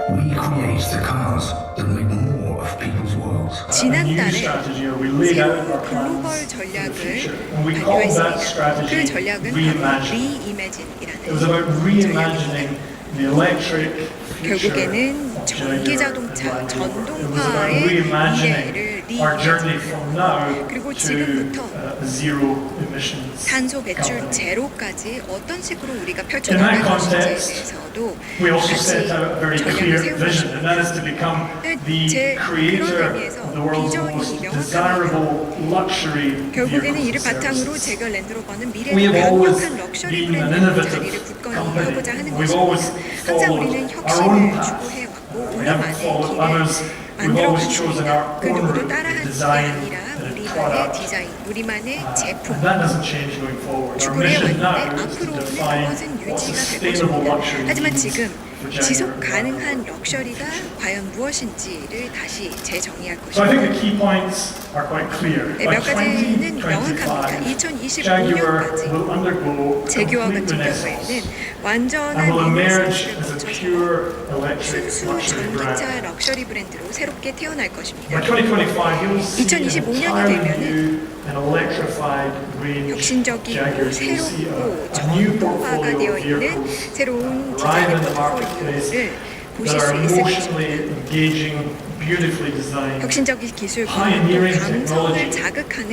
We create the cars that make more of people's worlds. 지난달에 새로운 글로벌 전략을 발표했습니다. 그 전략은 바로 리이매진이라는 전략입니다. 결국에는 전기 자동차 전동화의 미래를 리이매진, 그리고 지금부터 탄소 배출 제로까지 어떤 식으로 우리가 펼쳐나갈 것인지에 대해서도 같이 전략을 세우고 있습니다. 제 그런 의미에서 비전이 명확합니다. 결국에는 이를 바탕으로 제가 랜드로버는 미래의 강력한 럭셔리 브랜드로 자리를 굳건히 이어보자 하는 것입니다. 항상 우리는 혁신을 추구해왔고 우리만의 길을 만들어갔습니다. 그 누구도 따라하는 게 아니라 우리만의 디자인, 우리만의 제품 추구를 해왔는데 앞으로는 그것은 유지가 될 것입니다. 하지만 지금 지속 가능한 럭셔리가 과연 무엇인지를 다시 재정의할 것입니다. 몇 가지는 명확합니다. 2025년까지 제규어 같은 경우에는 완전한 리네상스를 거쳐서 순수 전기차 럭셔리 브랜드로 새롭게 태어날 것입니다. 2025년이 되면은 혁신적이고 새롭고 전동화가 되어 있는 새로운 디자인의 포트폴리오를 보실 수 있을 것입니다. 혁신적인 기술과 또 감성을 자극하는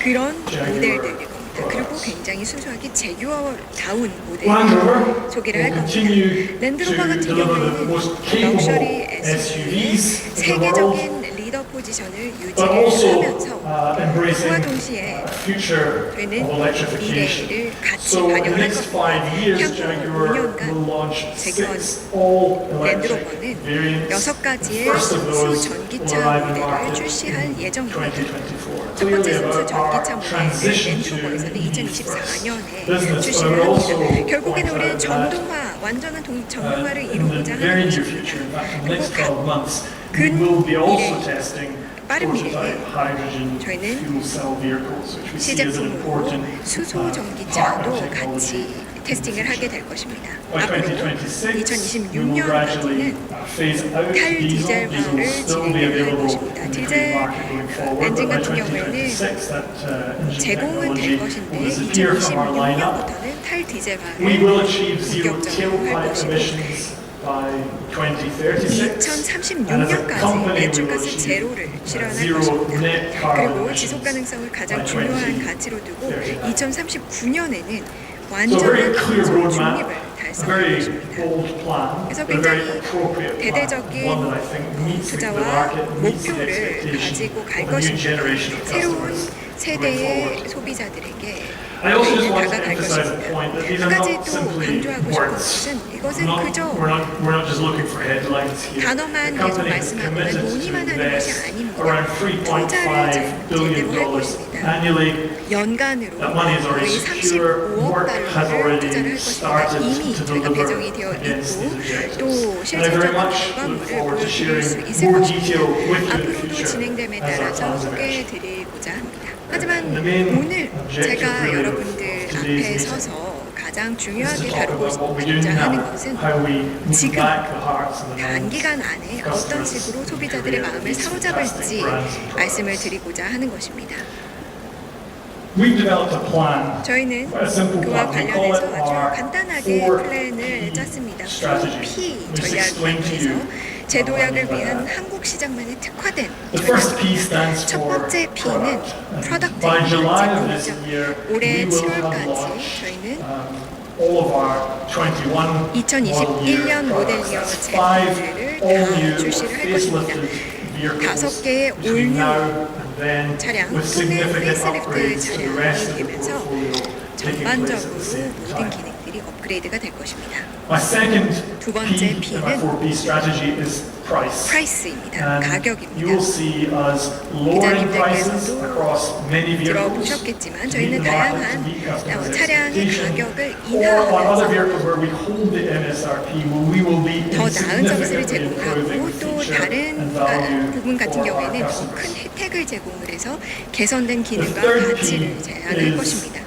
그런 모델들일 겁니다. 그리고 굉장히 순수하게 제규어다운 모델을 소개를 할 겁니다. 랜드로버 같은 경우에는 럭셔리 SUV 세계적인 리더 포지션을 유지하면서 그와 동시에 되는 미래를 같이 반영을 할 겁니다. 향후 5년간 제규어 랜드로버는 6가지의 순수 전기차 모델을 출시할 예정입니다. 첫 번째 순수 전기차 모델을 랜드로버에서는 2024년에 출시를 합니다. 결국에는 우리는 전동화, 완전한 전동화를 이루고자 하는 것입니다. 그리고 근 미래, 빠른 미래에 저희는 시제품으로 수소 전기차도 같이 테스팅을 하게 될 것입니다. 앞으로도 2026년까지는 탈디젤화를 진행을 할 것입니다. 디젤 엔진 같은 경우에는 제공은 될 것인데 2026년부터는 탈디젤화를 본격적으로 할 것이고 2036년까지 배출가스 제로를 실현할 것입니다. 그리고 지속 가능성을 가장 중요한 가치로 두고 2039년에는 완전한 탄소 중립을 달성할 것입니다. 그래서 굉장히 대대적인 투자와 목표를 가지고 갈 것입니다. 새로운 세대의 소비자들에게 다가갈 것입니다. 한 가지 또 강조하고 싶은 것은 이것은 그저 단어만 계속 말씀하거나 논의만 하는 것이 아닙니다. 투자를 제대로 할 것입니다. 연간으로 거의 35억 달러를 투자를 할 것입니다. 이미 저희가 배정이 되어 있고 또 실질적인 결과물을 보여드릴 수 있을 것입니다. 앞으로도 진행됨에 따라서 소개해드리고자 합니다. 하지만 오늘 제가 여러분들 앞에 서서 가장 중요하게 다루고자 하는 것은 지금 단기간 안에 어떤 식으로 소비자들의 마음을 사로잡을지 말씀을 드리고자 하는 것입니다. 저희는 그와 관련해서 아주 간단하게 플랜을 짰습니다. P 전략에서 제도약을 위한 한국 시장만에 특화된 전략. 첫 번째 P는 프로덕트입니다. 제품이죠. 올해 7월까지 저희는 2021년 모델리어 제품들을 다 출시를 할 것입니다. 5개의 올뉴 차량, 또는 페이스리프트 차량이 되면서 전반적으로 모든 기능들이 업그레이드가 될 것입니다. 두 번째 P는 프라이스입니다. 가격입니다. 기자님들께서도 들어보셨겠지만 저희는 다양한 차량의 가격을 인하하면서 더 나은 서비스를 제공하고 또 다른 부분 같은 경우에는 더 큰 혜택을 제공을 해서 개선된 기능과 가치를 제안할 것입니다.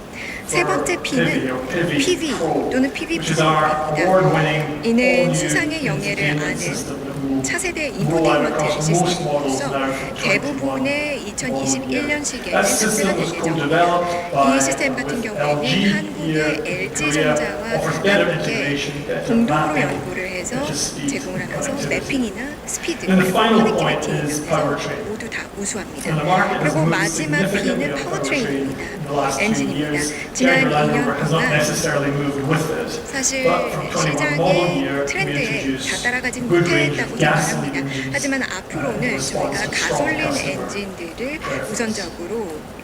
세 번째 P는 PV 또는 PV which is our 프로입니다. award-winning 이는 all-new 수상의 영예를 infotainment 아는 system that will 차세대 roll out 인포테인먼트 across most models 시스템으로서 now from 2021 대부분의 model year. 2021년식에는 That 탑재가 system 될 was 예정입니다. co-developed by 이 시스템 같은 with 경우에는 LG 한국의 here in LG전자와 Korea, offers better 함께 integration, better 공동으로 mapping, 연구를 해서 better speed, 제공을 하면서 connectivity. 매핑이나 스피드 And the 그리고 final point 커넥티비티 is 면에서 powertrain. 모두 다 우수합니다. And the market has 그리고 moved 마지막 significantly P는 on powertrain 파워트레인입니다. in the last 2 엔진입니다. years. 지난 Jaguar Land 2년 Rover has not 동안 necessarily moved with it. 사실 But from 21 model year, 시장의 we 트렌드에 다 introduced 따라가지 good range 못했다고 of 생각합니다. gasoline engines 하지만 in 앞으로는 response 저희가 to strong 가솔린 customer 엔진들을 preferences. 우선적으로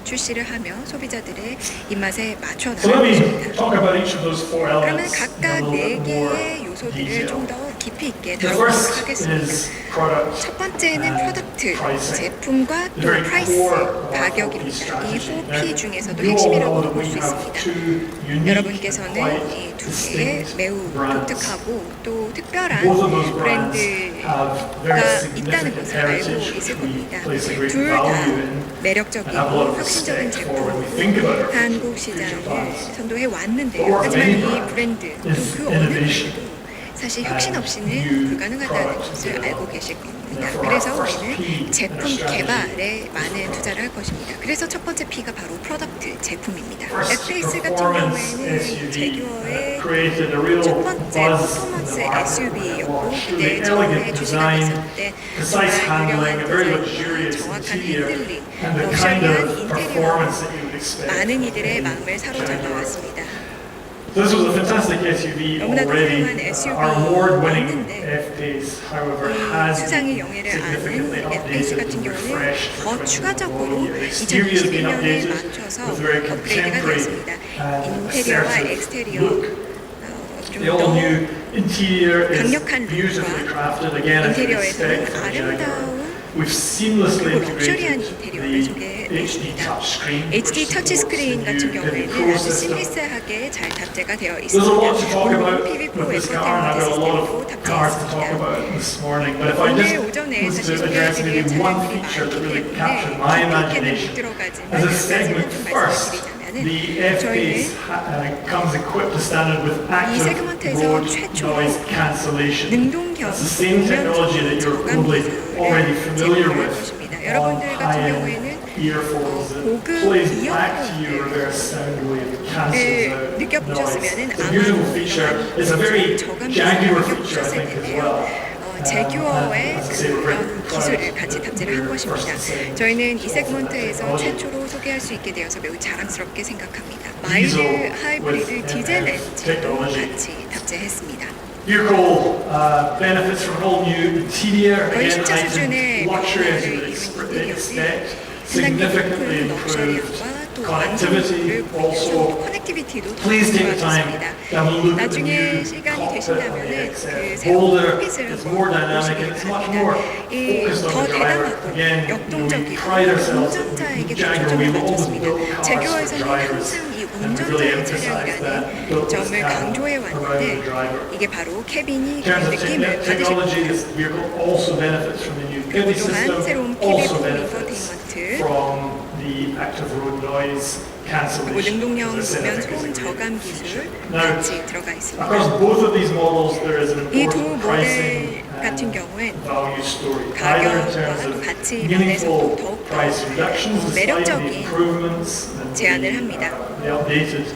출시를 하며 소비자들의 입맛에 맞춰 So let 나갈 me 것입니다. talk about each of those 4 그러면 elements in a 각각 little bit more 4개의 요소들을 detail. 좀 더 깊이 있게 The 다루도록 first 하겠습니다. is product 첫 번째는 and 프로덕트, pricing. 제품과 또 The very 프라이스, core of our 4P 가격입니다. 이 strategy. 4P 중에서도 You all know 핵심이라고도 that 볼 we 수 have 있습니다. 2 unique, 여러분께서는 quite 이 두 개의 distinct 매우 brands. 독특하고 또 특별한 Both of those brands have very 브랜드가 있다는 significant 것을 알고 heritage, 있을 which we 겁니다. place a great 둘 다 value in. 매력적이고 and have a lot of 혁신적인 respect for when we 제품으로 think about our 한국 future 시장을 plans. 선도해 But 왔는데요. what 하지만 many 이 brands 브랜드 또 is 그 어느 innovation 브랜드도 사실 혁신 and 없이는 new 불가능하다는 product 것을 development. 알고 계실 겁니다. Therefore, 그래서 our first P 우리는 in our 제품 strategy 개발에 많은 투자를 할 것입니다. 그래서 첫 번째 P가 바로 프로덕트, 제품입니다. First, Fpace 같은 performance 경우에는 SUV 제규어의 created a real 첫 번째 buzz in 퍼포먼스 the market. SUV였고 Truly 그때 elegant 처음에 출시가 design, 됐을 때 precise handling, a very 정말 luxurious 정확한 interior, 핸들링, and the kind 럭셔리한 of 인테리어 performance that you would expect. 많은 이들의 in 마음을 사로잡아 Jaguar. 왔습니다. This was a fantastic SUV 너무나도 already. 훌륭한 SUV Our award-winning 였는데 F-Pace, however, 이 has 수상의 영예를 significantly 아는 Fpace updated 같은 and 경우는 refreshed 더 for 21 추가적으로 model year. The exterior has been 2021년에 updated 맞춰서 with very 업그레이드가 contemporary 되었습니다. and 인테리어와 assertive 엑스테리어 look. 좀 The 더 all-new interior is 강력한 beautifully 룩과 crafted again as you'd 인테리어에서는 expect from Jaguar. 아름다운 We've seamlessly 그리고 럭셔리한 integrated 인테리어를 the 소개했습니다. HD touchscreen, HD which 터치 supports 스크린 the 같은 new 경우에는 Pro 아주 system. 실리스하게 잘 탑재가 되어 There's a lot to 있습니다. talk 물론 about PV Pro with this car, and I've got a lot 엔터테인먼트 of 시스템도 cars to talk 탑재했습니다. about this morning. But if I 오늘 just 오전에 was 사실 to address maybe 소개해드릴 one 차량들이 feature that 많기 really 때문에 captured my 깊이 있게는 못 imagination, 들어가지만 as a 몇 가지만 segment 좀 first, 말씀드리자면은 the 저희는 F-Pace comes equipped to standard with 이 active 세그먼트에서 road 최초로 noise cancellation. 능동경 That's the same technology that you're probably already familiar 제공할 with. 것입니다. On 여러분들 같은 high-end 경우에는 earphones that 고급 plays back to you 이어폰을 reverse sound wave that cancels out noise. 느껴보셨으면은 It's a 아마 beautiful feature. It's a very 저감 Jaguar 기술을 feature, I 느껴보셨을 think, as 텐데요. well. 제규어의 As I say, we're very 그런 proud 기술을 같이 탑재를 한 to be 것입니다. first and second 저희는 이 to offer that 세그먼트에서 technology. 최초로 소개할 수 있게 되어서 매우 자랑스럽게 생각합니다. Diesel 마일드 하이브리드 with 디젤 MF 엔진도 technology. 같이 탑재했습니다. Vehicle benefits from an all-new interior, 거의 again, 신차 heightened 수준의 luxury as 변화를 you would 이룬 expect, 인테리어는 significantly 상당히 높은 improved 럭셔리함과 또 connectivity, 안정감을 보이면서 also. 커넥티비티도 더 Please take the time 좋아졌습니다. to have a look at the 나중에 new 시간이 cockpit on the 되신다면은 그 XF. 새로운 Bolder, 콕핏을 it's more 한번 dynamic, and 보시기 it's much 바랍니다. more 이 focused on 더 the driver. 대담하고 Again, we 역동적이고 pride ourselves in 운전자에게 더 Jaguar. 초점을 We've always 맞췄습니다. built cars for 제규어에서는 drivers, 항상 이 and we really 운전자의 emphasize that. 차량이라는 Built this 점을 cabin 강조해 around the 왔는데 driver. 이게 바로 캐빈이 In 그 terms of 느낌을 받으실 technology, 겁니다. this vehicle also benefits from the new PIVI 또한 system, 새로운 also PV benefits 인포테인먼트 from the active road noise 그리고 cancellation. 능동형 As I said, I 소면 think it's a 소음 great 저감 기술 feature. Now, 같이 들어가 있습니다. across both of these models, there is an 이 두 important 모델 pricing 같은 and 경우엔 value story. Either in terms 가격과 of 가치 meaningful 면에서도 더욱더 price reductions, despite the 매력적인 improvements and 제안을 합니다. the updated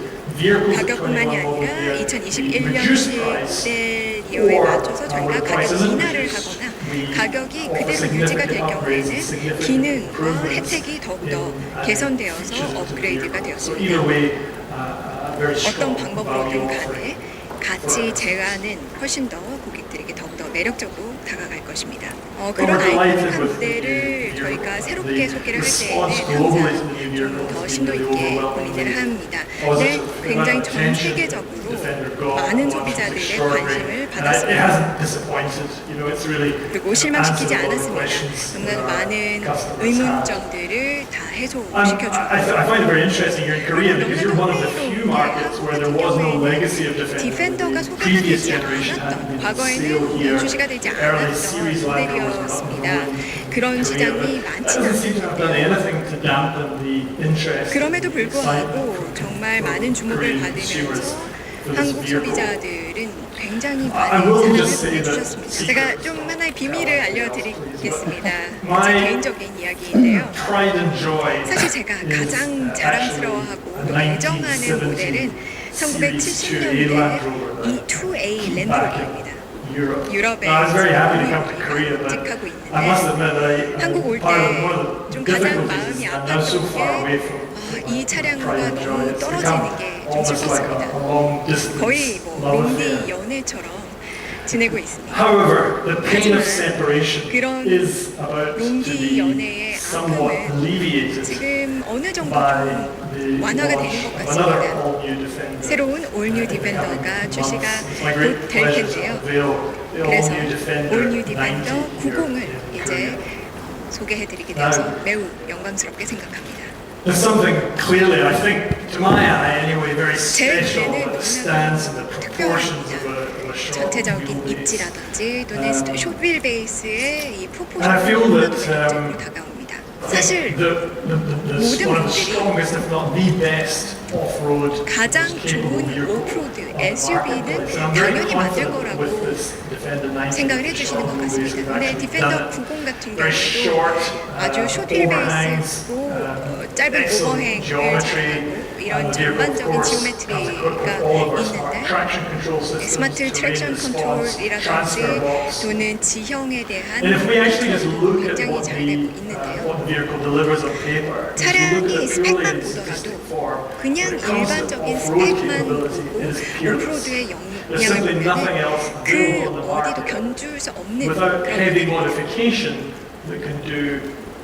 vehicles of 가격뿐만이 21 model 아니라 year, the reduced 2021년식 price, 모델 이어에 맞춰서 저희가 the price 가격 isn't 인하를 reduced. 하거나 We 가격이 offer 그대로 유지가 될 significant upgrades and 경우에는 significant 기능과 improvements 혜택이 더욱더 in 개선되어서 features of the 업그레이드가 vehicle. So 되었습니다. either way, a very 어떤 strong 방법으로든 value 간에 offering. 가치 제한은 훨씬 더 고객들에게 더욱더 매력적으로 다가갈 것입니다. Well, 그런 we're delighted 아이콘 with the 모델을 new 저희가 vehicle. 새롭게 The 소개를 할 response 때에는 globally 항상 to the new 좀 vehicle 더 has 심도 been 있게 overwhelmingly 고민을 합니다. 네, positive. 굉장히 The 전 attention 세계적으로 Defender Go 많은 was 소비자들의 extraordinary. 관심을 And it 받았습니다. hasn't disappointed. You know, it's really 그리고 실망시키지 answered a lot of 않았습니다. questions 너무나도 that our 많은 customers have. 의문점들을 다 I 해소시켜주고 find it very interesting you're in Korea because you're one of the few markets where there was no legacy of Defender. 디펜더가 The 소개가 previous 되지 generation hadn't 않았던 been 과거에는 sealed here. 출시가 되지 Early 않았던 series Land Rovers were not 모델이었습니다. known 그런 in Korea, 시장이 but that 많지는 doesn't seem to have done 않은데요. anything to dampen the interest. 그럼에도 and excitement 불구하고 from 정말 정말 많은 주목을 Korean consumers 받으면서 for this 한국 vehicle. 소비자들은 굉장히 I 많은 will 사랑을 just say that 보내주셨습니다. 제가 좀 하나의 비밀을 알려드리겠습니다. 제 My 개인적인 이야기인데요. pride and joy 사실 제가 is 가장 자랑스러워하고 또 actually a 애정하는 모델은 1970년대 이 2A 랜드로버입니다. 유럽에 I was very happy to come to Korea, but 직하고 I must 있는데 admit 한국 올 part of 때 one of 좀 the 가장 difficulties 마음이 is I'm so 아팠던 far away 게 from 이 차량과 pride and joy. 너무 It's 떨어지는 게 좀 almost like 슬펐습니다. a long distance 거의 뭐 love 롱디 affair. 연애처럼 지내고 있습니다. However, the pain of 하지만 separation 그런 is about to 롱디 be 연애의 somewhat 아픔은 alleviated 지금 어느 정도 by 좀 the 완화가 되는 launch 것 of another 같습니다. all-new Defender. 새로운 올뉴 디펜더가 출시가 It's my 곧 great 될 pleasure to 텐데요. unveil the 그래서 all-new Defender 올뉴 90 디펜더 here 90을 in 이제 Korea. 소개해드리게 되어서 매우 영광스럽게 생각합니다. There's something clearly, I think, to my eye anyway, very 제 special 눈에는 that stands in the 너무나 proportions of 특별합니다. a short 전체적인 wheelbase. 입지라든지 또는 숏휠 베이스의 이 And I feel 프로포션이 that, 매력적으로 다가옵니다. 사실 the one of the strongest, if not the best, off-road 가장 capable 좋은 vehicle 오프로드 on the SUV는 marketplace. And I'm very 당연히 만들 confident 거라고 with this Defender 90 생각을 해주시는 것 short wheelbase, 같습니다. we've 근데 actually 디펜더 done it. 90 같은 Very 경우도 short, 아주 숏휠 overhangs, 베이스고 짧은 excellent 오버행을 geometry, 잘하고 이런 and the vehicle, of 전반적인 course, comes equipped 지오메트리가 with all of our smart 있는데 traction control systems, 스마트 terrain 트랙션 response, transfer 컨트롤이라든지 box. 또는 지형에 대한 And if we actually just look at 굉장히 what 잘 되고 the 있는데요. vehicle delivers on paper, if you look 차량이 at it purely 스펙만 in 보더라도 statistic form, 그냥 when it comes to 일반적인 off-road 스펙만 capability, 보고 it is peerless. 오프로드의 There's simply 영향을 nothing 보면 else 그 available on the 어디도 market 견줄 수 없는 without 그런 heavy 모델입니다. modification that can do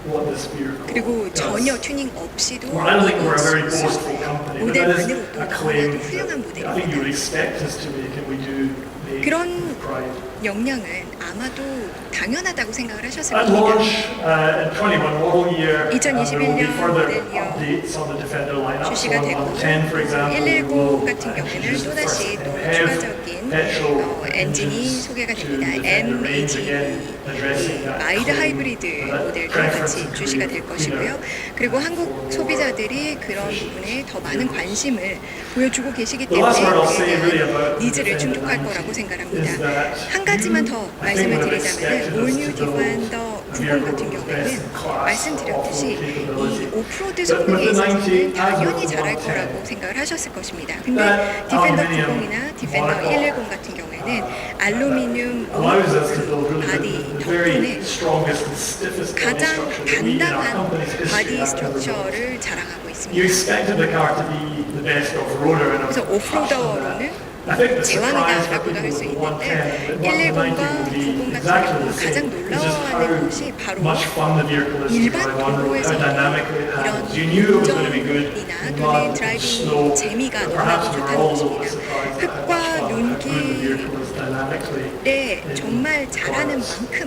what this vehicle 그리고 does. 전혀 튜닝 없이도 Well, I don't think we're a very 이것을 boastful company, but that is 모델만으로도 a claim 너무나도 훌륭한 that I think you would 모델입니다. expect us to make, and we do make 그런 with pride. 역량은 아마도 당연하다고 생각을 하셨을 At 겁니다. launch in 21 model year, there will be 2021년 further 모델이요. updates on the Defender lineup. So 출시가 on 되고 10, for example, we 119 will 같은 경우는 introduce the 또다시 first 또 MHEV 추가적인 petrol 엔진이 engines 소개가 to 됩니다. defend the range again, addressing that 마이드 claim 하이브리드 that 모델도 preference 같이 in 출시가 될 Korea, 것이고요. 그리고 한국 소비자들이 그런 부분에 더 많은 관심을 보여주고 계시기 The last word I'll 때문에 say really 그에 about 대한 니즈를 the 충족할 Defender 거라고 90 생각합니다. is that 한 가지만 더 I think 말씀을 would have 드리자면 expected us 올뉴 to build 디펜더 a 90 vehicle 같은 with 경우에는 best in class 말씀드렸듯이 off-road 이 capability. 오프로드 But 성능에 with the 있어서는 90, 당연히 as 잘할 with the 거라고 110, 생각을 하셨을 것입니다. 근데 that 디펜더 aluminium 90이나 디펜더 monocoque 110 같은 경우에는 알루미늄 allows us to build really 바디 the very 덕분에 strongest and stiffest body 가장 structure that we in our 단단한 company's history 바디 have ever built. 스트럭처를 자랑하고 You 있습니다. expected the car to be the best off-roader, and 그래서 오프로더로는 I think the surprise for 제왕이다라고도 people 할 수 with the 있는데 110 that 110과 190 will be 90 같은 exactly 경우 the 가장 same. It's just 놀라워하는 것이 how 바로 much fun the vehicle is to 일반 drive on road, how 도로에서도 dynamically it 이런 handles. You knew it was going to be good 운전이나 in 또는 mud, in 드라이빙 snow, 재미가 but 너무나도 perhaps we were 좋다는 all a little 것입니다. surprised at how 흙과 much fun, how good the 눈길 vehicle is dynamically. 때 정말 잘하는 만큼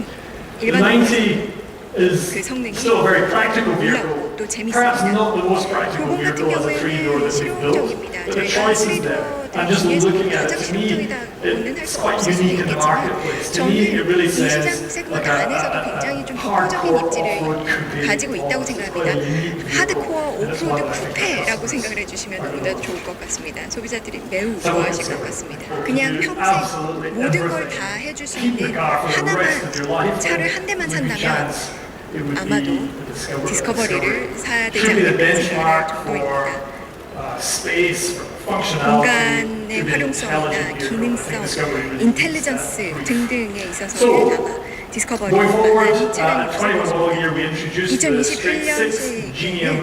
The 일반 90 is 그 성능이 still a very practical vehicle. 놀랍고 또 Perhaps 재밌습니다. not the most practical 90 같은 vehicle as a three-door 경우에는 that we've built, 실용적입니다. but the 저희가 choice is there. I'm just 중에서 looking at 가장 it. To me, 실용적이다고는 할 it's 수 quite 없을 수도 unique in the 있겠지만 marketplace. To 저는 me, it really 이 시장 says 세그먼트 like 안에서도 굉장히 좀 독보적인 hardcore 입지를 off-road coupe. 가지고 있다고 It's 생각합니다. quite a unique vehicle. 하드코어 And it's 오프로드 one that I think 쿠페라고 customers 생각을 해주시면 너무나도 좋을 것 같습니다. 소비자들이 매우 So 좋아하실 것 it's 같습니다. will 그냥 do 평생 absolutely 모든 걸 everything. 다 해줄 수 Keep the 있는 car for the rest of your life. 하나만 차를 한 대만 With a 산다면 chance, it would 아마도 be the 디스커버리를 사야 되지 Should be the 않을까 생각할 benchmark 정도입니다. for space, for functionality, 공간의 should be 활용성이나 intelligent vehicle. I 기능성, think Discovery really 인텔리전스 meets that. 등등에 있어서는 So, 아마 디스커버리가 Going forward, 한 차량이 21 있습니다. model year, we introduced the straight 6 2021년식 Genium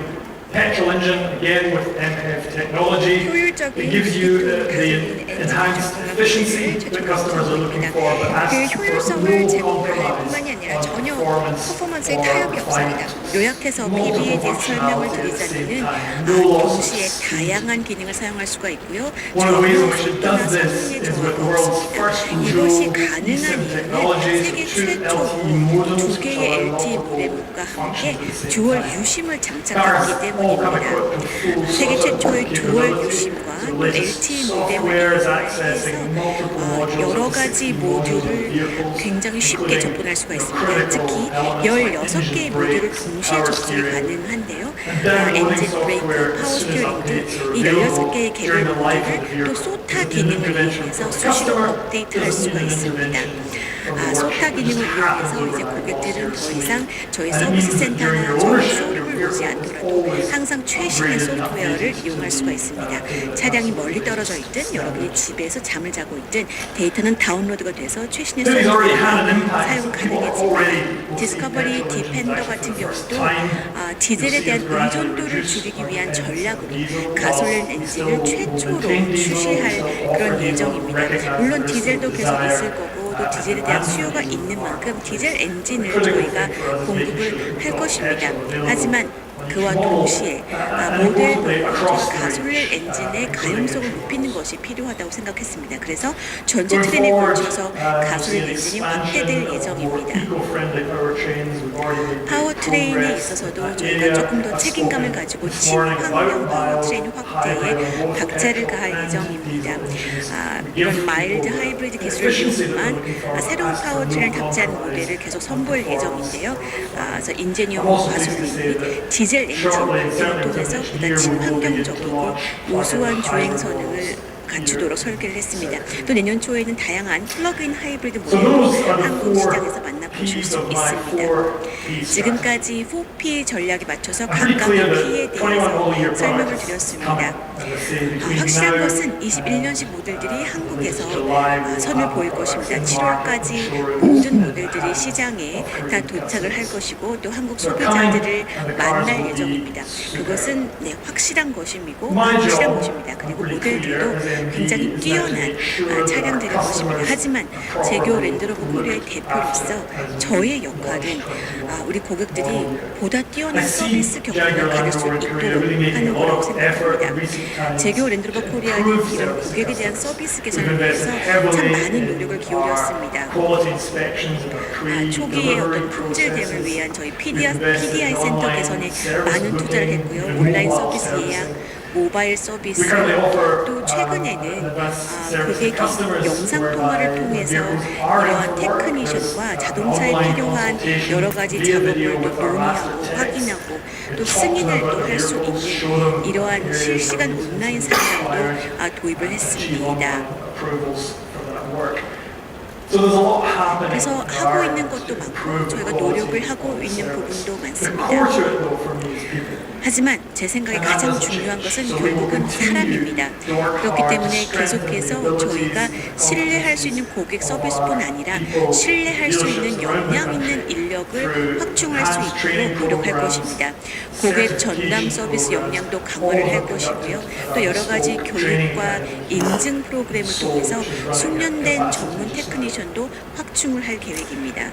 petrol engine, again with MHEV technology. 효율적인 It gives you 기술을 the 가지고 있는 enhanced 엔진 efficiency 제품을 that customers are looking 제공합니다. for, but 그 asks for 효율성을 no 제공할 compromise 뿐만이 아니라 on 전혀 performance 퍼포먼스에 or 타협이 없습니다. climate. 요약해서 PB에 대해서 설명을 드리자면은 동시에 다양한 기능을 사용할 수가 있고요. One of the ways in 전혀 which it 속도나 does this 성능의 is with the 조화가 world's 없습니다. first 이것이 dual 가능한 eSIM 이유는 technologies, 세계 two 최초로 LTE modems 두 which 개의 allow LTE multiple 모뎀과 함께 functions at the same 듀얼 time. 유심을 Cars 장착했기 all come equipped 때문입니다. with full 세계 sort of 최초의 듀얼 capability. 유심과 The latest LTE software is 모뎀을 accessing 여러 가지 모듈을 굉장히 쉽게 접근할 수가 있습니다. 특히 16개의 모듈을 동시에 접속이 가능한데요. 엔진, 브레이크, 파워 스티어링 등 이 16개의 개별 모듈을 또 소타 기능을 이용해서 수시로 업데이트할 수가 있습니다. 소타 기능을 이용해서 이제 고객들은 더 이상 저희 서비스 센터나 저희 쇼룸을 오지 않더라도 항상 최신의 소프트웨어를 이용할 수가 있습니다. 차량이 멀리 떨어져 있든 여러분이 집에서 잠을 자고 있든 데이터는 다운로드가 돼서 최신의 소프트웨어를 사용 가능해집니다. 디스커버리 디펜더 같은 경우도 디젤에 대한 의존도를 줄이기 위한 전략으로 가솔린 엔진을 최초로 출시할 그런 예정입니다. 물론 디젤도 계속 있을 거고 또 디젤에 대한 수요가 있는 만큼 디젤 엔진을 저희가 공급을 할 것입니다. 하지만 그와 동시에 모델별로 가솔린 엔진의 가용성을 높이는 것이 필요하다고 생각했습니다. 그래서 전체 트렌에 걸쳐서 가솔린 엔진이 확대될 예정입니다. 파워트레인에 있어서도 저희가 조금 더 책임감을 가지고 친환경 파워트레인 확대에 박차를 가할 예정입니다. 이런 마일드 하이브리드 기술을 이용한 새로운 파워트레인을 탑재한 모델을 계속 선보일 예정인데요. 그래서 인제니엄 가솔린 및 디젤 엔진을 통해서 보다 친환경적이고 우수한 주행 성능을 갖추도록 설계를 했습니다. 또 내년 초에는 다양한 플러그인 하이브리드 모델도 한국 시장에서 만나보실 수 있습니다. 지금까지 4P 전략에 맞춰서 각각의 P에 대해서 설명을 드렸습니다. 확실한 것은 21년식 모델들이 한국에서 선을 보일 것입니다. 7월까지 모든 모델들이 시장에 다 도착을 할 것이고 또 한국 소비자들을 만날 예정입니다. 그것은 확실한 것입니다. 그리고 모델들도 굉장히 뛰어난 차량들일 것입니다. 하지만 제교 랜드로버 코리아의 대표로서 저의 역할은 우리 고객들이 보다 뛰어난 서비스 경험을 가질 수 있도록 하는 거라고 생각합니다. 제교 랜드로버 코리아는 이런 고객에 대한 서비스 개선을 위해서 참 많은 노력을 기울였습니다. 초기에 어떤 품질 대응을 위한 저희 PDI 센터 개선에 많은 투자를 했고요. 온라인 서비스 예약, 모바일 서비스, 또 최근에는 고객이 영상 통화를 통해서 이러한 테크니션과 자동차에 필요한 여러 가지 작업을 또 논의하고 확인하고 또 승인을 또 할 수 있는 이러한 실시간 온라인 상담도 도입을 했습니다. 그래서 하고 있는 것도 많고 저희가 노력을 하고 있는 부분도 많습니다. 하지만 제 생각에 가장 중요한 것은 결국은 사람입니다. 그렇기 때문에 계속해서 저희가 신뢰할 수 있는 고객 서비스뿐 아니라 신뢰할 수 있는 역량 있는 인력을 확충할 수 있도록 노력할 것입니다. 고객 전담 서비스 역량도 강화를 할 것이고요. 또 여러 가지 교육과 인증 프로그램을 통해서 숙련된 전문 테크니션도 확충을 할 계획입니다.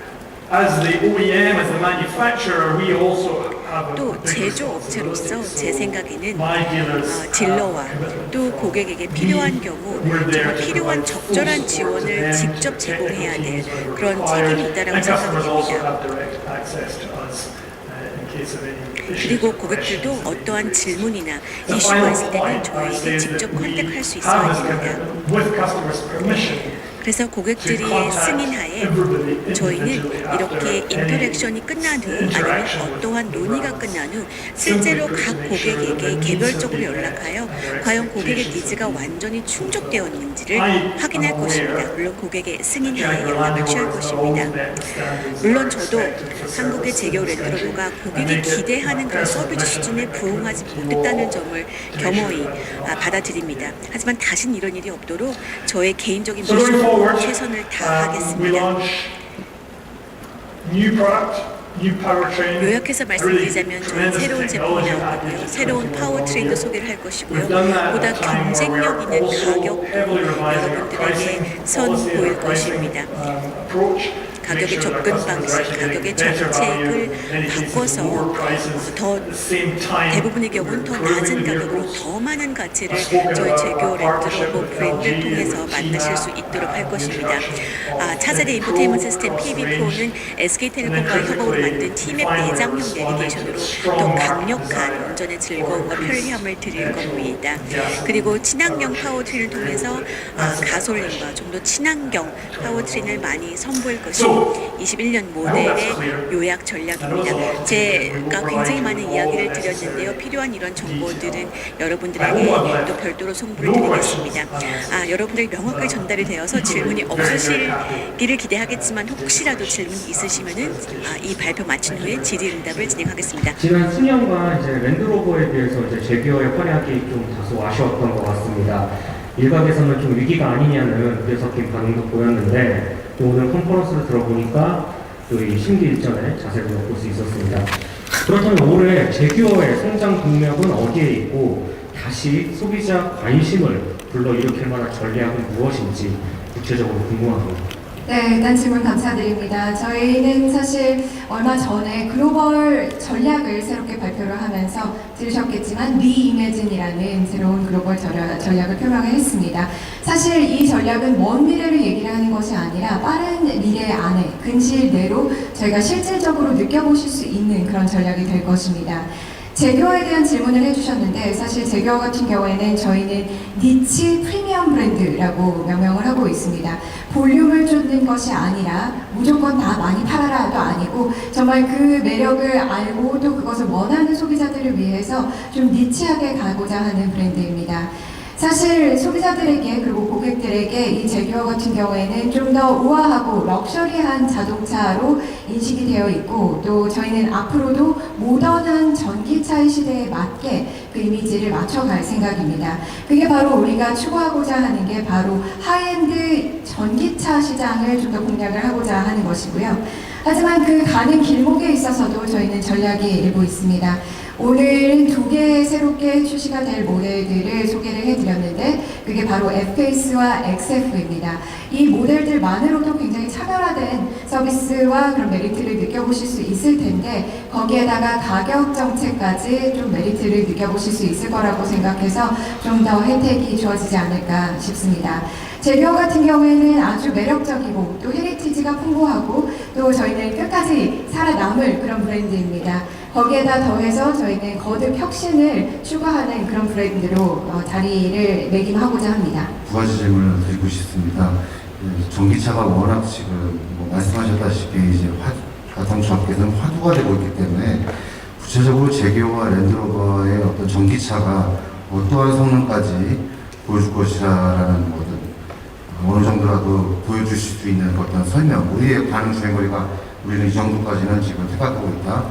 또 제조업체로서 제 생각에는 딜러와 또 고객에게 필요한 경우 정말 필요한 적절한 지원을 직접 제공해야 될 그런 책임이 있다고 생각합니다. 그리고 고객들도 어떠한 질문이나 이슈가 있을 때는 저희에게 직접 컨택할 수 있어야 됩니다. 그래서 고객들의 승인하에 저희는 이렇게 인터랙션이 끝난 후 아니면 어떠한 논의가 끝난 후 실제로 각 고객에게 개별적으로 연락하여 과연 고객의 니즈가 완전히 충족되었는지를 확인할 것입니다. 물론 고객의 승인하에 연락을 취할 것입니다. 물론 저도 한국의 제교 랜드로버가 고객이 기대하는 그런 서비스 수준에 부응하지 못했다는 점을 겸허히 받아들입니다. 하지만 다신 이런 일이 없도록 저의 개인적인 미션으로 최선을 다하겠습니다. 요약해서 말씀드리자면 저는 새로운 제품이 나오고요. 새로운 파워트레인도 소개를 할 것이고요. 보다 경쟁력 있는 가격도 여러분들에게 선보일 것입니다. 가격의 접근 방식, 가격의 정책을 바꿔서 더 대부분의 경우는 더 낮은 가격으로 더 많은 가치를 저희 제규어 랜드로버 브랜드를 통해서 만드실 수 있도록 할 것입니다. 차세대 인포테인먼트 시스템 PB4는 SK텔레콤과 협업으로 만든 T맵 내장형 내비게이션으로 더 강력한 운전의 즐거움과 편리함을 드릴 겁니다. 그리고 친환경 파워트레인을 통해서 가솔린과 좀 더 친환경 파워트레인을 많이 선보일 것이 21년 모델의 요약 전략입니다. 제가 굉장히 많은 이야기를 드렸는데요. 필요한 이런 정보들은 여러분들에게 또 별도로 송부를 드리겠습니다. 여러분들 명확하게 전달이 되어서 질문이 없으시기를 기대하겠지만 혹시라도 질문이 있으시면은 이 발표 마친 후에 질의응답을 진행하겠습니다. 지난 수년간 이제 랜드로버에 대해서 이제 제규어의 활약이 좀 다소 아쉬웠던 것 같습니다. 일각에서는 좀 위기가 아니냐는 우려 섞인 반응도 보였는데 또 오늘 컨퍼런스를 들어보니까 또 이 심기일전의 자세를 엿볼 수 있었습니다. 그렇다면 올해 제규어의 성장 동력은 어디에 있고 다시 소비자 관심을 불러일으킬 만한 전략은 무엇인지 구체적으로 궁금합니다. 네, 일단 질문 감사드립니다. 저희는 사실 얼마 전에 글로벌 전략을 새롭게 발표를 하면서 들으셨겠지만 리이매진이라는 새로운 글로벌 전략을 표명을 했습니다. 사실 이 전략은 먼 미래를 얘기를 하는 것이 아니라 빠른 미래 안에 근시일 내로 저희가 실질적으로 느껴보실 수 있는 그런 전략이 될 것입니다. 제규어에 대한 질문을 해주셨는데 사실 제규어 같은 경우에는 저희는 니치 프리미엄 브랜드라고 명명을 하고 있습니다. 볼륨을 쫓는 것이 아니라 무조건 다 많이 팔아라도 아니고 정말 그 매력을 알고 또 그것을 원하는 소비자들을 위해서 좀 니치하게 가고자 하는 브랜드입니다. 사실 소비자들에게 그리고 고객들에게 이 제규어 같은 경우에는 좀 더 우아하고 럭셔리한 자동차로 인식이 되어 있고 또 저희는 앞으로도 모던한 전기차의 시대에 맞게 그 이미지를 맞춰갈 생각입니다. 그게 바로 우리가 추구하고자 하는 게 바로 하이엔드 전기차 시장을 좀 더 공략을 하고자 하는 것이고요. 하지만 그 가는 길목에 있어서도 저희는 전략이 일부 있습니다. 오늘 2개 새롭게 출시가 될 모델들을 소개를 해드렸는데 그게 바로 Fpace와 XF입니다. 이 모델들만으로도 굉장히 차별화된 서비스와 그런 메리트를 느껴보실 수 있을 텐데 거기에다가 가격 정책까지 좀 메리트를 느껴보실 수 있을 거라고 생각해서 좀 더 혜택이 주어지지 않을까 싶습니다. 제규어 같은 경우에는 아주 매력적이고 또 헤리티지가 풍부하고 또 저희는 끝까지 살아남을 그런 브랜드입니다. 거기에다 더해서 저희는 거듭 혁신을 추구하는 그런 브랜드로 자리를 매김하고자 합니다. 두 가지 질문을 드리고 싶습니다. 전기차가 워낙 지금 말씀하셨다시피 이제 자동차 업계는 화두가 되고 있기 때문에 구체적으로 제규어와 랜드로버의 어떤 전기차가 어떠한 성능까지 보여줄 것이라는 것들 어느 정도라도 보여주실 수 있는 어떤 설명, 우리의 가능 주행거리가 우리는 이 정도까지는 지금 생각하고 있다.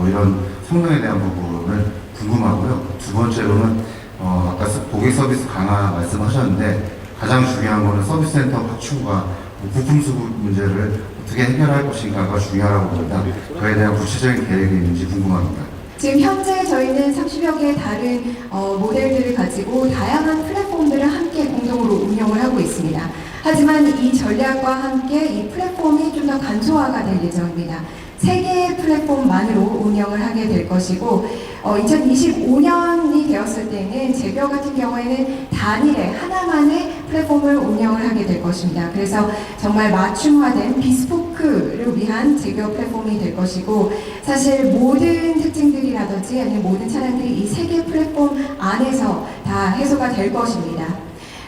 이런 성능에 대한 부분을 궁금하고요. 두 번째로는 아까 고객 서비스 강화 말씀하셨는데 가장 중요한 거는 서비스 센터 확충과 부품 수급 문제를 어떻게 해결할 것인가가 중요하다고 봅니다. 그에 대한 구체적인 계획이 있는지 궁금합니다. 지금 현재 저희는 30여 개의 다른 모델들을 가지고 다양한 플랫폼들을 함께 공동으로 운영을 하고 있습니다. 하지만 이 전략과 함께 이 플랫폼이 좀 더 간소화가 될 예정입니다. 3개의 플랫폼만으로 운영을 하게 될 것이고 2025년이 되었을 때는 제규어 같은 경우에는 단일에 하나만의 플랫폼을 운영을 하게 될 것입니다. 그래서 정말 맞춤화된 비스포크를 위한 제규어 플랫폼이 될 것이고 사실 모든 특징들이라든지 아니면 모든 차량들이 이 3개 플랫폼 안에서 다 해소가 될 것입니다.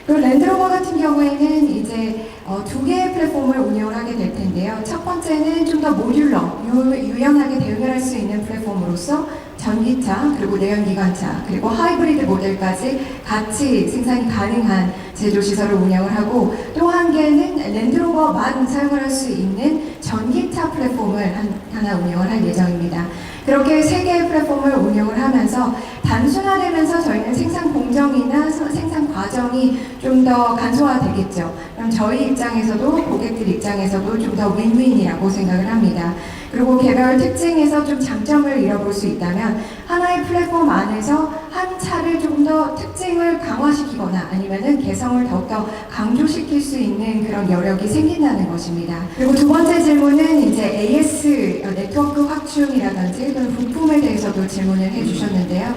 그리고 랜드로버 같은 경우에는 이제 2개의 플랫폼을 운영을 하게 될 텐데요. 첫 번째는 좀 더 모듈러, 유연하게 대응을 할 수 있는 플랫폼으로서 전기차, 그리고 내연기관차, 그리고 하이브리드 모델까지 같이 생산이 가능한 제조시설을 운영을 하고 또 한 개는 랜드로버만 사용을 할 수 있는 전기차 플랫폼을 하나 운영을 할 예정입니다. 그렇게 3개의 플랫폼을 운영을 하면서 단순화되면서 저희는 생산 공정이나 생산 과정이 좀 더 간소화되겠죠. 그럼 저희 입장에서도 고객들 입장에서도 좀 더 윈윈이라고 생각을 합니다. 그리고 개별 특징에서 좀 장점을 잃어볼 수 있다면 하나의 플랫폼 안에서 한 차를 좀 더 특징을 강화시키거나 아니면은 개성을 더욱더 강조시킬 수 있는 그런 여력이 생긴다는 것입니다. 그리고 두 번째 질문 질문은 이제 AS 네트워크 확충이라든지 또는 부품에 대해서도 질문을 해주셨는데요.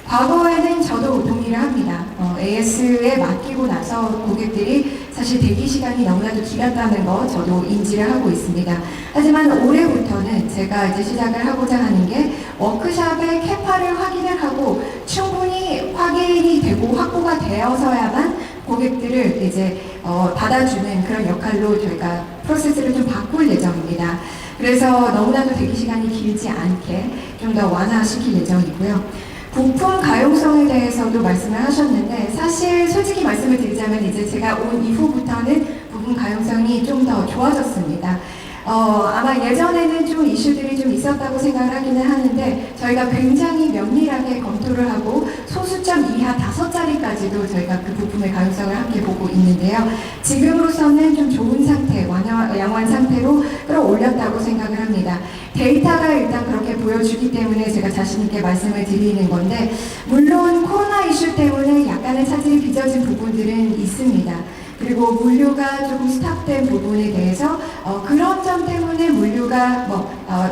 과거에는 저도 동의를 합니다. AS에 맡기고 나서 고객들이 사실 대기 시간이 너무나도 길었다는 거 저도 인지를 하고 있습니다. 하지만 올해부터는 제가 이제 시작을 하고자 하는 게 워크샵의 캐파를 확인을 하고 충분히 확인이 되고 확보가 되어서야만 고객들을 이제 받아주는 그런 역할로 저희가 프로세스를 좀 바꿀 예정입니다. 그래서 너무나도 대기 시간이 길지 않게 좀 더 완화시킬 예정이고요. 부품 가용성에 대해서도 말씀을 하셨는데 사실 솔직히 말씀을 드리자면 이제 제가 온 이후부터는 부품 가용성이 좀 더 좋아졌습니다. 아마 예전에는 좀 이슈들이 좀 있었다고 생각을 하기는 하는데 저희가 굉장히 면밀하게 검토를 하고 소수점 이하 5자리까지도 저희가 그 부품의 가용성을 함께 보고 있는데요. 지금으로서는 좀 좋은 상태, 양호한 상태로 끌어올렸다고 생각을 합니다. 데이터가 일단 그렇게 보여주기 때문에 제가 자신 있게 말씀을 드리는 건데 물론 코로나 이슈 때문에 약간의 차질이 빚어진 부분들은 있습니다. 그리고 물류가 조금 스탑된 부분에 대해서 그런 점 때문에 물류가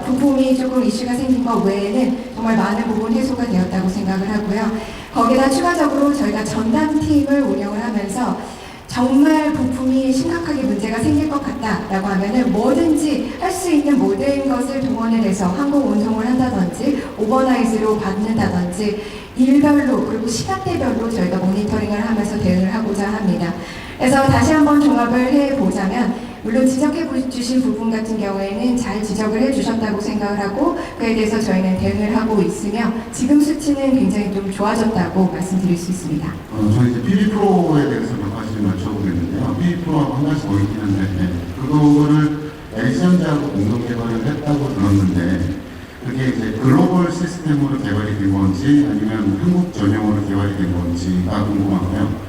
부품이 조금 이슈가 생긴 것 외에는 정말 많은 부분 해소가 되었다고 생각을 하고요. 거기다 추가적으로 저희가 전담팀을 운영을 하면서 정말 부품이 심각하게 문제가 생길 것 같다라고 하면은 뭐든지 할 수 있는 모든 것을 동원을 해서 항공 운송을 한다든지 오버나잇으로 받는다든지 일별로 그리고 시간대별로 저희가 모니터링을 하면서 대응을 하고자 합니다. 그래서 다시 한번 종합을 해보자면 물론 지적해 주신 부분 같은 경우에는 잘 지적을 해주셨다고 생각을 하고 그에 대해서 저희는 대응을 하고 있으며 지금 수치는 굉장히 좀 좋아졌다고 말씀드릴 수 있습니다. 저희 이제 PBPro에 대해서 몇 가지 좀 여쭤보겠는데요. PBPro하고 한 가지 더 있긴 한데 그거를 LG전자하고 공동 개발을 했다고 들었는데 그게 이제 글로벌 시스템으로 개발이 된 건지 아니면 한국 전용으로 개발이 된 건지가 궁금하고요.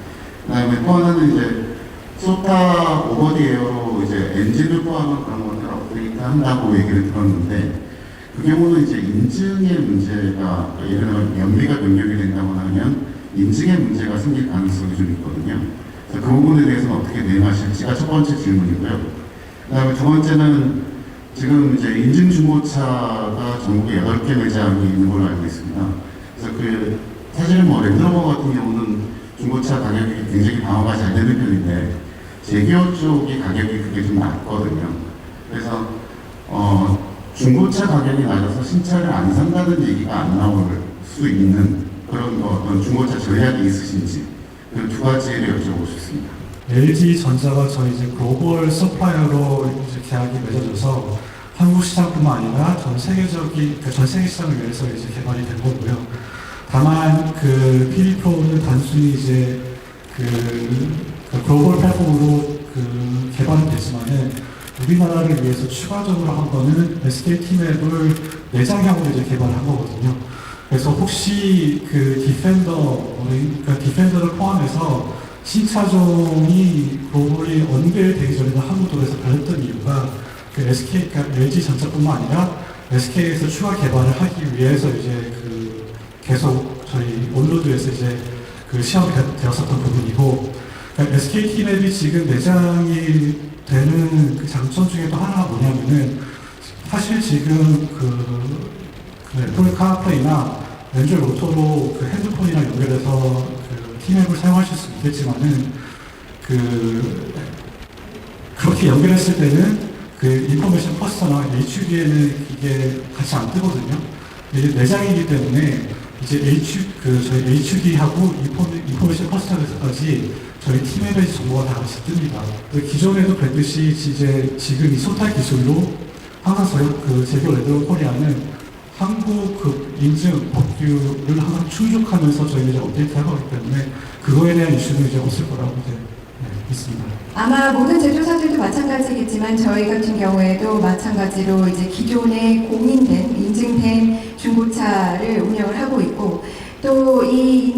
그다음에 또 하나는 이제 소타 오버디 에어로 이제 엔진을 포함한 그런 것들을 업데이트 한다고 얘기를 들었는데 그 경우는 이제 인증의 문제가 예를 들어 연비가 변경이 된다거나 하면 인증의 문제가 생길 가능성이 좀 있거든요. 그래서 그 부분에 대해서는 어떻게 대응하실지가 첫 번째 질문이고요. 그다음에 두 번째는 지금 이제 인증 중고차가 전국에 8개 매장이 있는 걸로 알고 있습니다. 그래서 그 사실은 랜드로버 같은 경우는 중고차 가격이 굉장히 방어가 잘 되는 편인데 제기어 쪽이 가격이 그게 좀 낮거든요. 그래서 중고차 가격이 낮아서 신차를 안 산다는 얘기가 안 나올 수 있는 그런 어떤 중고차 전략이 있으신지 그 두 가지를 여쭤보고 싶습니다. LG전자가 저희 이제 글로벌 서플라이어로 이제 계약이 맺어져서 한국 시장뿐만 아니라 전 세계적인 전 세계 시장을 위해서 이제 개발이 된 거고요. 다만 그 PBPro는 단순히 이제 그 글로벌 플랫폼으로 개발은 되지만은 우리나라를 위해서 추가적으로 한 거는 SK팀앱을 내장형으로 이제 개발한 거거든요. 그래서 혹시 그 디펜더를 포함해서 신차종이 글로벌이 언베일 되기 전에는 한국 도로에서 발렸던 이유가 그 그러니까 LG전자뿐만 아니라 SK에서 추가 개발을 하기 위해서 이제 계속 저희 온로드에서 이제 시험이 되었었던 부분이고, 그러니까 SK팀앱이 지금 내장이 되는 그 장점 중에 또 하나가 뭐냐면은 사실 지금 애플 카플레이나 렌즈얼 오토로 핸드폰이랑 연결해서 팀앱을 사용하실 수 있겠지만은 그렇게 연결했을 때는 인포메이션 퍼스터나 HUD에는 이게 같이 안 뜨거든요. 이게 내장이기 때문에 이제 저희 HUD하고 인포메이션 퍼스터에서까지 저희 팀앱의 정보가 다 같이 뜹니다. 기존에도 그랬듯이 이제 지금 이 소타 기술로 항상 저희 제조 레드로 코리아는 한국 인증 법규를 항상 충족하면서 저희가 이제 업데이트하고 있기 때문에 그거에 대한 이슈는 이제 없을 거라고 믿습니다. 아마 모든 제조사들도 마찬가지겠지만 저희 같은 경우에도 마찬가지로 이제 기존에 공인된 인증된 중고차를 운영을 하고 있고 또 이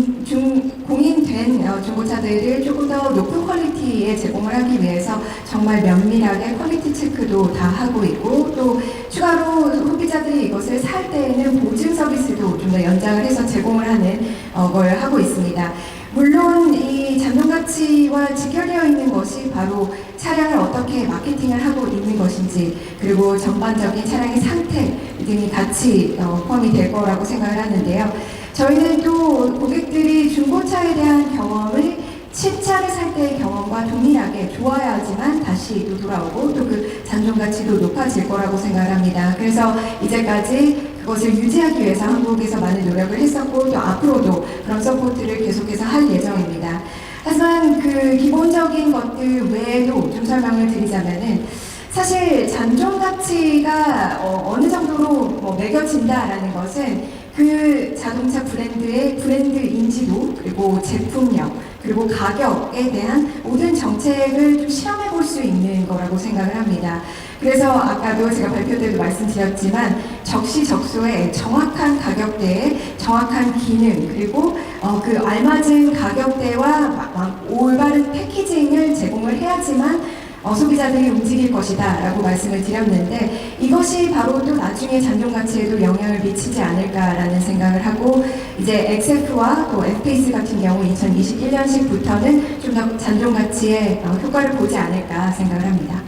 공인된 중고차들을 조금 더 높은 퀄리티에 제공을 하기 위해서 정말 면밀하게 퀄리티 체크도 다 하고 있고 또 추가로 소비자들이 이것을 살 때에는 보증 서비스도 좀 더 연장을 해서 제공을 하는 걸 하고 있습니다. 물론 이 잔존 가치와 직결되어 있는 것이 바로 차량을 어떻게 어떻게 마케팅을 하고 있는 것인지, 그리고 전반적인 차량의 상태 등이 같이 포함이 될 거라고 생각을 하는데요. 저희는 또 고객들이 중고차에 대한 경험을 신차를 살 때의 경험과 동일하게 좋아야지만 다시 또 돌아오고 또 그 잔존 가치도 높아질 거라고 생각을 합니다. 그래서 이제까지 그것을 유지하기 위해서 한국에서 많은 노력을 했었고 또 앞으로도 그런 서포트를 계속해서 할 예정입니다. 하지만 그 기본적인 것들 외에도 좀 설명을 드리자면은 사실 잔존 가치가 어느 정도로 매겨진다라는 것은 그 자동차 브랜드의 브랜드 인지도, 그리고 제품력, 그리고 가격에 대한 모든 정책을 좀 실험해 볼 수 있는 거라고 생각을 합니다. 그래서 아까도 제가 발표 때도 말씀드렸지만 적시적소의 정확한 가격대에 정확한 기능, 그리고 그 알맞은 가격대와 올바른 패키징을 제공을 해야지만 소비자들이 움직일 것이다 라고 말씀을 드렸는데, 이것이 바로 또 나중에 잔존 가치에도 영향을 미치지 않을까라는 생각을 하고, 이제 XF와 또 F페이스 같은 경우 2021년식부터는 좀 더 잔존 가치에 효과를 보지 않을까 생각을 합니다.